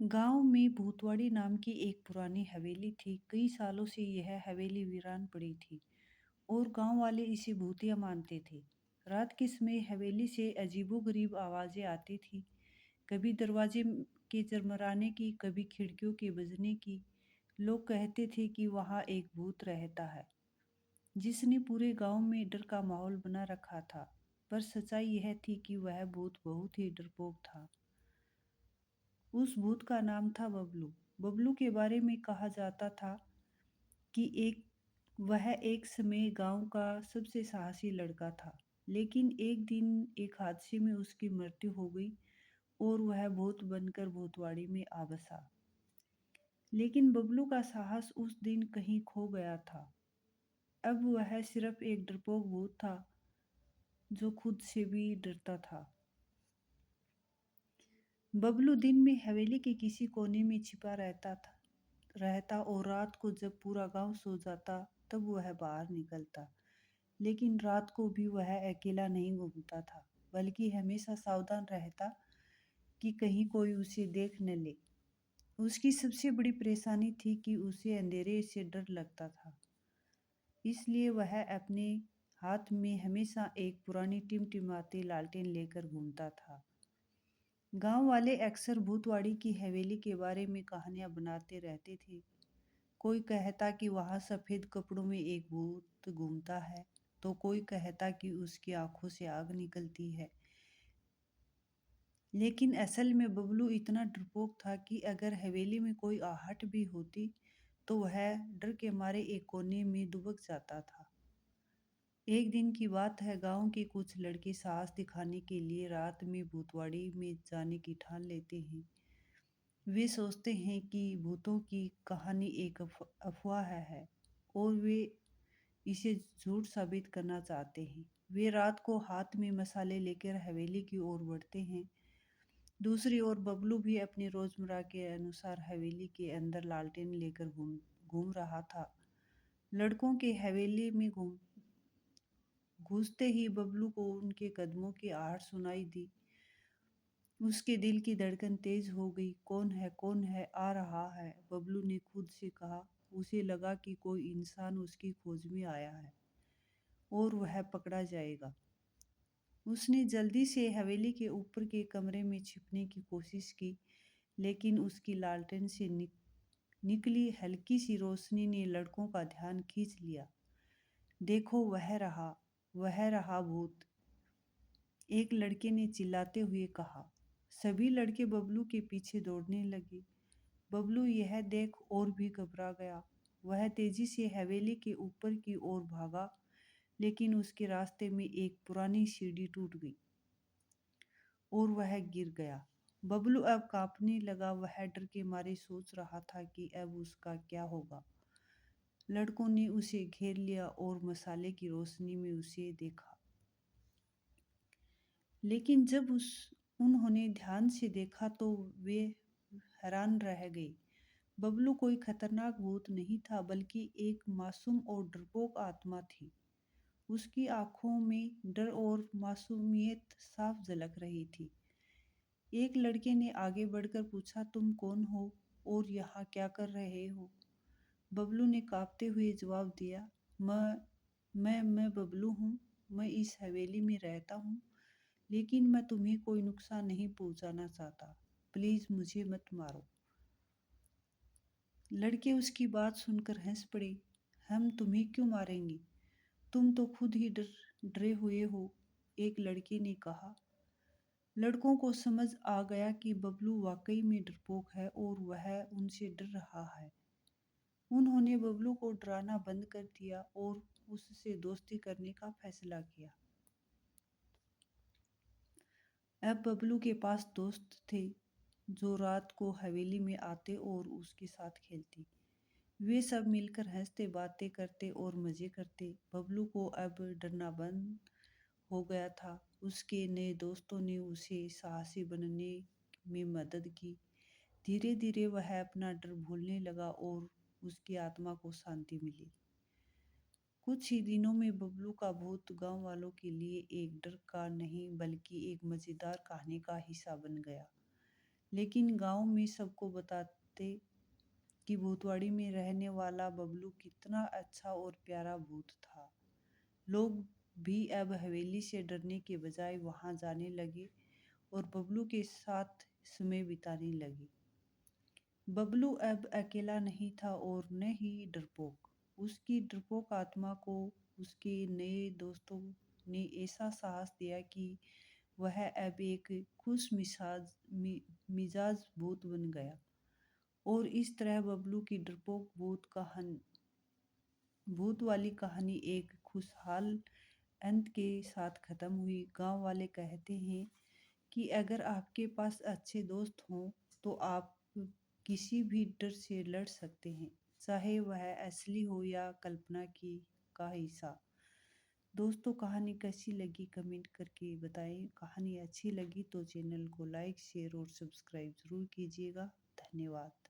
गांव में भूतवाड़ी नाम की एक पुरानी हवेली थी। कई सालों से यह हवेली वीरान पड़ी थी और गांव वाले इसे भूतिया मानते थे। रात के समय हवेली से अजीबोगरीब आवाजें आती थी। कभी दरवाजे के चरमराने की, कभी खिड़कियों के बजने की। लोग कहते थे कि वहां एक भूत रहता है जिसने पूरे गांव में डर का माहौल बना रखा था। पर सच्चाई यह थी कि वह भूत बहुत ही डरपोक था। उस भूत का नाम था बबलू। बबलू के बारे में कहा जाता था कि वह एक समय गांव का सबसे साहसी लड़का था। लेकिन एक दिन एक हादसे में उसकी मृत्यु हो गई और वह भूत बनकर भूतवाड़ी में आ बसा। लेकिन बबलू का साहस उस दिन कहीं खो गया था। अब वह सिर्फ एक डरपोक भूत था जो खुद से भी डरता था। बबलू दिन में हवेली के किसी कोने में छिपा रहता और रात को जब पूरा गांव सो जाता तब वह बाहर निकलता। लेकिन रात को भी वह अकेला नहीं घूमता था, बल्कि हमेशा सावधान रहता कि कहीं कोई उसे देख न ले। उसकी सबसे बड़ी परेशानी थी कि उसे अंधेरे से डर लगता था। इसलिए वह अपने हाथ में हमेशा एक पुरानी टिमटिमाती लालटेन लेकर घूमता था। गांव वाले अक्सर भूतवाड़ी की हवेली के बारे में कहानियां बनाते रहते थे। कोई कहता कि वहां सफेद कपड़ों में एक भूत घूमता है, तो कोई कहता कि उसकी आंखों से आग निकलती है। लेकिन असल में बबलू इतना डरपोक था कि अगर हवेली में कोई आहट भी होती तो वह डर के मारे एक कोने में दुबक जाता था। एक दिन की बात है, गांव के कुछ लड़के साहस दिखाने के लिए रात में भूतवाड़ी में जाने की ठान लेते हैं। वे सोचते हैं कि भूतों की कहानी एक अफवाह है और वे इसे झूठ साबित करना चाहते हैं। वे रात को हाथ में मसाले लेकर हवेली की ओर बढ़ते हैं। दूसरी ओर बबलू भी अपने रोजमर्रा के अनुसार हवेली के अंदर लालटेन लेकर घूम घूम रहा था। लड़कों के हवेली में घुसते ही बबलू को उनके कदमों की आहट सुनाई दी। उसके दिल की धड़कन तेज हो गई। कौन है, आ रहा है, बबलू ने खुद से कहा। उसे लगा कि कोई इंसान उसकी खोज में आया है और वह पकड़ा जाएगा। उसने जल्दी से हवेली के ऊपर के कमरे में छिपने की कोशिश की, लेकिन उसकी लालटेन से निकली हल्की सी रोशनी ने लड़कों का ध्यान खींच लिया। देखो, वह रहा भूत, एक लड़के ने चिल्लाते हुए कहा। सभी लड़के बबलू के पीछे दौड़ने लगे। बबलू यह देख और भी घबरा गया। वह तेजी से हवेली के ऊपर की ओर भागा, लेकिन उसके रास्ते में एक पुरानी सीढ़ी टूट गई और वह गिर गया। बबलू अब कांपने लगा। वह डर के मारे सोच रहा था कि अब उसका क्या होगा। लड़कों ने उसे घेर लिया और मसाले की रोशनी में उसे देखा। लेकिन जब उस उन्होंने ध्यान से देखा तो वे हैरान रह गए। बबलू कोई खतरनाक भूत नहीं था, बल्कि एक मासूम और डरपोक आत्मा थी। उसकी आंखों में डर और मासूमियत साफ झलक रही थी। एक लड़के ने आगे बढ़कर पूछा, तुम कौन हो और यहाँ क्या कर रहे हो? बबलू ने कांपते हुए जवाब दिया, मैं बबलू हूँ। मैं इस हवेली में रहता हूँ, लेकिन मैं तुम्हें कोई नुकसान नहीं पहुँचाना चाहता। प्लीज मुझे मत मारो। लड़के उसकी बात सुनकर हंस पड़े। हम तुम्हें क्यों मारेंगे? तुम तो खुद ही डरे हुए हो, एक लड़के ने कहा। लड़कों को समझ आ गया कि बबलू वाकई में डरपोक है और वह उनसे डर रहा है। उन्होंने बबलू को डराना बंद कर दिया और उससे दोस्ती करने का फैसला किया। अब बबलू के पास दोस्त थे जो रात को हवेली में आते और उसके साथ खेलते। वे सब मिलकर हंसते, बातें करते और मजे करते। बबलू को अब डरना बंद हो गया था। उसके नए दोस्तों ने उसे साहसी बनने में मदद की। धीरे धीरे वह अपना डर भूलने लगा और उसकी आत्मा को शांति मिली। कुछ ही दिनों में बबलू का भूत गांव वालों के लिए एक डर का नहीं, बल्कि एक मजेदार कहानी का हिस्सा बन गया। लेकिन गांव में सबको बताते कि भूतवाड़ी में रहने वाला बबलू कितना अच्छा और प्यारा भूत था। लोग भी अब हवेली से डरने के बजाय वहां जाने लगे और बबलू के साथ समय बिताने लगे। बबलू अब अकेला नहीं था और न ही डरपोक। उसकी डरपोक आत्मा को उसके नए दोस्तों ने ऐसा साहस दिया कि वह अब एक खुश मिजाज भूत बन गया। और इस तरह बबलू की डरपोक भूत वाली कहानी एक खुशहाल अंत के साथ खत्म हुई। गांव वाले कहते हैं कि अगर आपके पास अच्छे दोस्त हों तो आप किसी भी डर से लड़ सकते हैं, चाहे वह असली हो या कल्पना की का हिस्सा। दोस्तों, कहानी कैसी लगी कमेंट करके बताएं। कहानी अच्छी लगी तो चैनल को लाइक शेयर और सब्सक्राइब ज़रूर कीजिएगा। धन्यवाद।